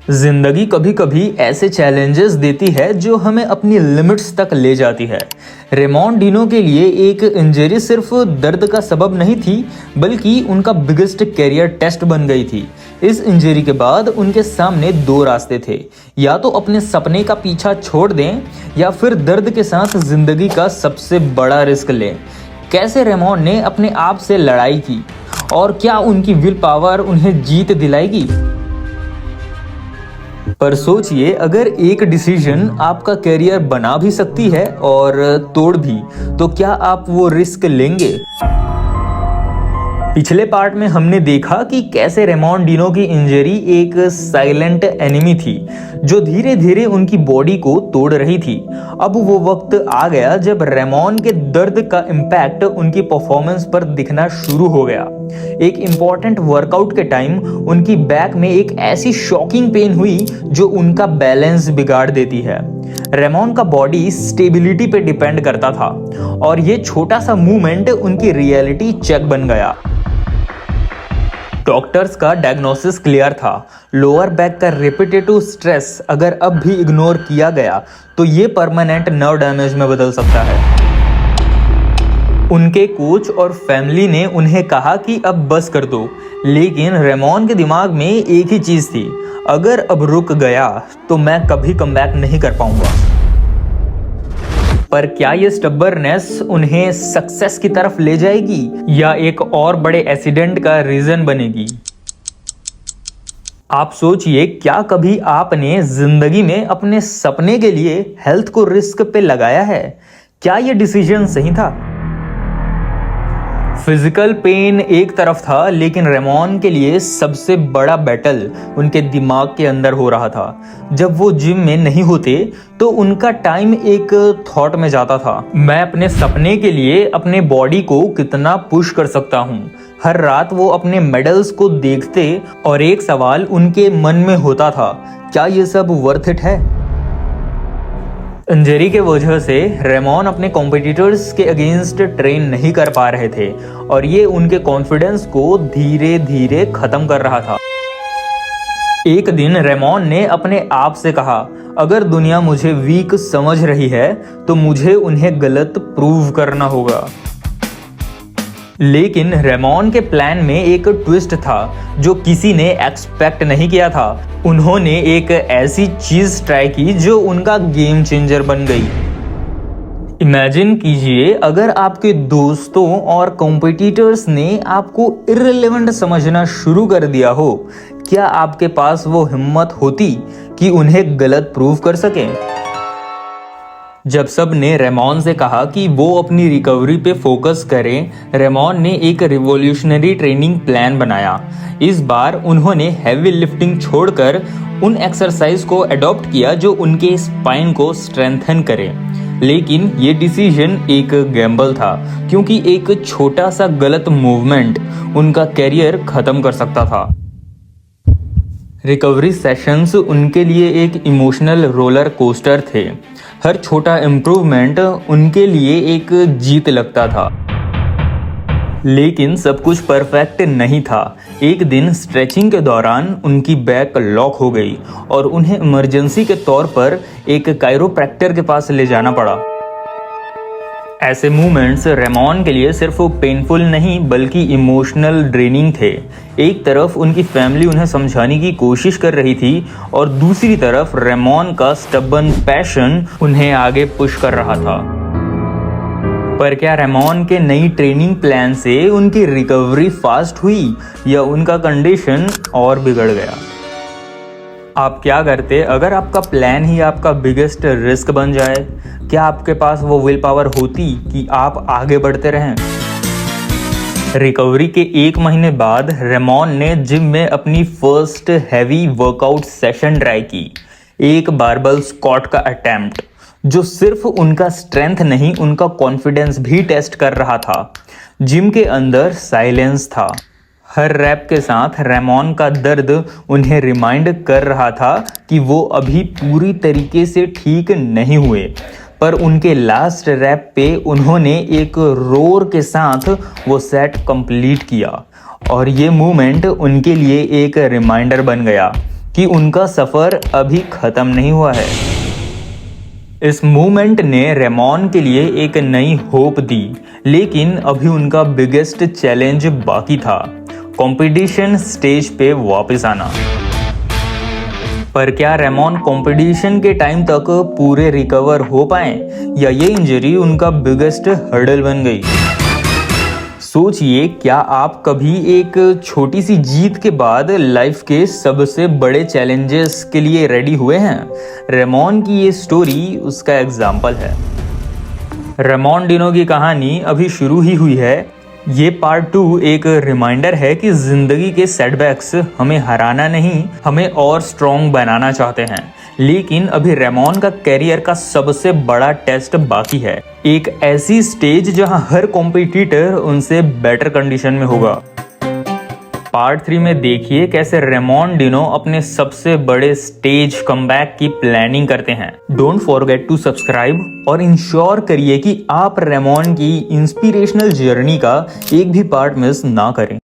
जिंदगी कभी कभी ऐसे चैलेंजेस देती है जो हमें अपनी लिमिट्स तक ले जाती है। रेमॉन डिनो के लिए एक इंजरी सिर्फ दर्द का सबब नहीं थी, बल्कि उनका बिगेस्ट कैरियर टेस्ट बन गई थी। इस इंजरी के बाद उनके सामने दो रास्ते थे, या तो अपने सपने का पीछा छोड़ दें या फिर दर्द के साथ जिंदगी का सबसे बड़ा रिस्क लें। कैसे रेमॉन ने अपने आप से लड़ाई की और क्या उनकी विल पावर उन्हें जीत दिलाएगी? पर सोचिए, अगर एक डिसीजन आपका करियर बना भी सकती है और तोड़ भी, तो क्या आप वो रिस्क लेंगे? पिछले पार्ट में हमने देखा कि कैसे रेमॉन डिनो की इंजरी एक साइलेंट एनिमी थी जो धीरे धीरे उनकी बॉडी को तोड़ रही थी। अब वो वक्त आ गया जब रेमॉन के दर्द का इम्पैक्ट उनकी परफॉर्मेंस पर दिखना शुरू हो गया। एक इम्पॉर्टेंट वर्कआउट के टाइम उनकी बैक में एक ऐसी शॉकिंग पेन हुई जो उनका बैलेंस बिगाड़ देती है। रेमॉन का बॉडी स्टेबिलिटी पे डिपेंड करता था और ये छोटा सा मूवमेंट उनकी रियलिटी चेक बन गया। डॉक्टर्स का डायग्नोसिस क्लियर था। लोअर बैक का रिपीटेटिव स्ट्रेस अगर अब भी इग्नोर किया गया तो ये परमानेंट नर्व डैमेज में बदल सकता है। उनके कोच और फैमिली ने उन्हें कहा कि अब बस कर दो, लेकिन रेमॉन के दिमाग में एक ही चीज थी, अगर अब रुक गया तो मैं कभी कमबैक नहीं कर पाऊंगा। पर क्या ये स्टबर्नेस उन्हें सक्सेस की तरफ ले जाएगी या एक और बड़े एक्सीडेंट का रीजन बनेगी? आप सोचिए, क्या कभी आपने जिंदगी में अपने सपने के लिए हेल्थ को रिस्क पे लगाया है? क्या ये डिसीजन सही था? फिजिकल पेन एक तरफ था, लेकिन रेमॉन के लिए सबसे बड़ा बैटल उनके दिमाग के अंदर हो रहा था। जब वो जिम में नहीं होते तो उनका टाइम एक थॉट में जाता था, मैं अपने सपने के लिए अपने बॉडी को कितना पुश कर सकता हूँ। हर रात वो अपने मेडल्स को देखते और एक सवाल उनके मन में होता था, क्या ये सब वर्थ इट है? इंजरी के वजह से रेमॉन अपने कॉम्पिटिटर्स के अगेंस्ट ट्रेन नहीं कर पा रहे थे और ये उनके कॉन्फिडेंस को धीरे धीरे खत्म कर रहा था। एक दिन रेमॉन ने अपने आप से कहा, अगर दुनिया मुझे वीक समझ रही है तो मुझे उन्हें गलत प्रूव करना होगा। लेकिन रेमॉन के प्लान में एक ट्विस्ट था जो किसी ने एक्सपेक्ट नहीं किया था। उन्होंने एक ऐसी चीज ट्राई की जो उनका गेम चेंजर बन गई। इमेजिन कीजिए, अगर आपके दोस्तों और कॉम्पिटिटर्स ने आपको इररिलेवेंट समझना शुरू कर दिया हो, क्या आपके पास वो हिम्मत होती कि उन्हें गलत प्रूव कर सकें? जब सब ने रेमॉन से कहा कि वो अपनी रिकवरी पे फोकस करें, रेमॉन ने एक रिवॉल्यूशनरी ट्रेनिंग प्लान बनाया। इस बार उन्होंने हैवी लिफ्टिंग छोड़कर उन एक्सरसाइज को अडॉप्ट किया जो उनके स्पाइन को स्ट्रेंथन करे। लेकिन ये डिसीजन एक गैम्बल था, क्योंकि एक छोटा सा गलत मूवमेंट उनका कैरियर खत्म कर सकता था। रिकवरी सेशंस उनके लिए एक इमोशनल रोलर कोस्टर थे। हर छोटा इम्प्रूवमेंट उनके लिए एक जीत लगता था। लेकिन सब कुछ परफेक्ट नहीं था। एक दिन स्ट्रेचिंग के दौरान उनकी बैक लॉक हो गई और उन्हें इमरजेंसी के तौर पर एक कायरोप्रैक्टर के पास ले जाना पड़ा। ऐसे मूवमेंट्स रेमॉन के लिए सिर्फ पेनफुल नहीं बल्कि इमोशनल ड्रेनिंग थे। एक तरफ उनकी फैमिली उन्हें समझाने की कोशिश कर रही थी और दूसरी तरफ रेमॉन का स्टबर्न पैशन उन्हें आगे पुश कर रहा था। पर क्या रेमॉन के नई ट्रेनिंग प्लान से उनकी रिकवरी फास्ट हुई या उनका कंडीशन और बिगड़ गया? आप क्या करते अगर आपका प्लान ही आपका बिगेस्ट रिस्क बन जाए? क्या आपके पास वो विल पावर होती कि आप आगे बढ़ते रहें? रिकवरी के 1 महीने बाद रेमॉन ने जिम में अपनी first heavy workout session try की। एक बारबल स्क्वाट का अटेम्प्ट जो सिर्फ उनका स्ट्रेंथ नहीं, उनका कॉन्फिडेंस भी टेस्ट कर रहा था। जिम के अंदर साइलेंस था। हर रैप के साथ रेमॉन का दर्द उन्हें रिमाइंड कर रहा था कि वो अभी पूरी तरीके से ठीक नहीं हुए। पर उनके लास्ट रैप पे उन्होंने एक रोर के साथ वो सेट कंप्लीट किया और ये मूवमेंट उनके लिए एक रिमाइंडर बन गया कि उनका सफ़र अभी ख़त्म नहीं हुआ है। इस मूवमेंट ने रेमॉन के लिए एक नई होप दी, लेकिन अभी उनका बिगेस्ट चैलेंज बाकी था, कंपटीशन स्टेज पे वापस आना। पर क्या रेमॉन कंपटीशन के टाइम तक पूरे रिकवर हो पाए या ये इंजरी उनका बिगेस्ट हर्डल बन गई? सोचिए, क्या आप कभी एक छोटी सी जीत के बाद लाइफ के सबसे बड़े चैलेंजेस के लिए रेडी हुए हैं? रेमॉन की ये स्टोरी उसका एग्जाम्पल है। रेमॉन डिनो की कहानी अभी शुरू ही हुई है। ये पार्ट 2 एक रिमाइंडर है कि जिंदगी के सेटबैक्स हमें हराना नहीं, हमें और स्ट्रॉन्ग बनाना चाहते हैं। लेकिन अभी रेमॉन का करियर का सबसे बड़ा टेस्ट बाकी है, एक ऐसी स्टेज जहां हर कॉम्पिटिटर उनसे बेटर कंडीशन में होगा। पार्ट 3 में देखिए कैसे रेमॉन डिनो अपने सबसे बड़े स्टेज कमबैक की प्लानिंग करते हैं। डोंट फॉरगेट टू सब्सक्राइब और इंश्योर करिए कि आप रेमॉन की इंस्पिरेशनल जर्नी का एक भी पार्ट मिस ना करें।